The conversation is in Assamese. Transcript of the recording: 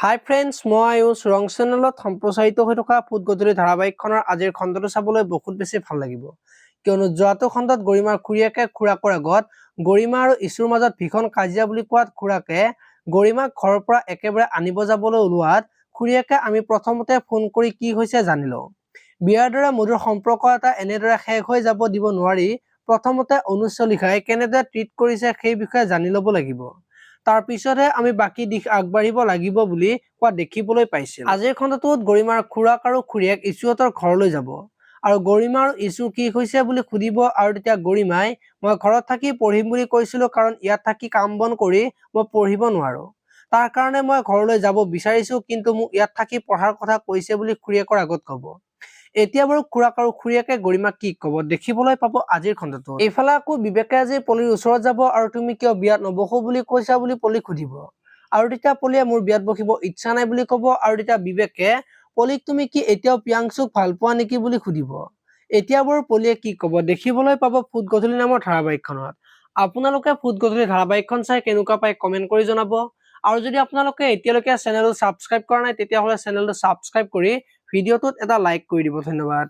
হাই ফ্ৰেণ্ডছ, মই আয়ুষ ৰং চেনেলত সম্প্ৰচাৰিত হৈ থকা ফুট গধূলি ধাৰাবাহিকখনৰ আজিৰ খণ্ডটো চাবলৈ বহুত বেছি ভাল লাগিব, কিয়নো যোৱাটো খণ্ডত গৰিমাৰ খুৰীয়েকে খুৰাকৰ আগত গৰিমা আৰু ইছুৰ মাজত ভীষণ কাজিয়া বুলি কোৱাত খুৰাকে গৰিমাক ঘৰৰ পৰা একেবাৰে আনিব যাবলৈ ওলোৱাত খুৰীয়েকে আমি প্ৰথমতে ফোন কৰি কি হৈছে জানি লওঁ। বিয়াৰ দৰে মধুৰ সম্পৰ্ক এটা এনেদৰে শেষ হৈ যাব দিব নোৱাৰি প্ৰথমতে অনুজ চলিহাই কেনেদৰে ট্ৰিট কৰিছে সেই বিষয়ে জানি ল'ব লাগিব। তাৰ পিছতহে আমি বাকী দিশ আগবাঢ়িব লাগিব বুলি কোৱা দেখিবলৈ পাইছিল। আজিৰ খণ্ডটোত গৰিমাৰ খুৰাক আৰু খুৰীয়েক ইছুহঁতৰ ঘৰলৈ যাব আৰু গৰিমা আৰু ইছু কি হৈছে বুলি সুধিব আৰু তেতিয়া গৰিমাই মই ঘৰত থাকি পঢ়িম বুলি কৈছিলো কাৰণ ইয়াত থাকি কাম বন কৰি মই পঢ়িব নোৱাৰো, তাৰ কাৰণে মই ঘৰলৈ যাব বিচাৰিছো, কিন্তু মোক ইয়াত থাকি পঢ়াৰ কথা কৈছে বুলি খুৰীয়েকৰ আগত কব। এতিয়া বাৰু খুৰাক আৰু খুৰীয়েকে গৰিমাক কি কব দেখিবলৈ পাব আজিৰ খণ্ডটোত। এইফালে আকৌ বিবেকে আজি পলিৰ ওচৰত যাব আৰু তুমি কিয় বিয়াত নবসো বুলি কৈছা বুলি পলিক সুধিব আৰু তেতিয়া পলিয়ে মোৰ বিয়াত বহিব ইচ্ছা নাই বুলি কব আৰু তেতিয়া বিবেকে পলিক তুমি কি এতিয়াও প্ৰিয়াংশুক ভাল পোৱা নেকি বুলি সুধিব। এতিয়া বাৰু পলিয়ে কি কব দেখিবলৈ পাব ফুট গধূলি নামৰ ধাৰাবাহিকখনত। আপোনালোকে ফুট গধূলি ধাৰাবাহিকখন চাই কেনেকুৱা পায় কমেন্ট কৰি জনাব আৰু যদি আপোনালোকে এতিয়ালৈকে চেনেলটো ছাবস্ক্ৰাইব কৰা নাই তেতিয়াহ'লে চেনেলটো ছাবস্ক্ৰাইব কৰি ভিডিঅ'টোত এটা লাইক কৰি দিব। ধন্যবাদ।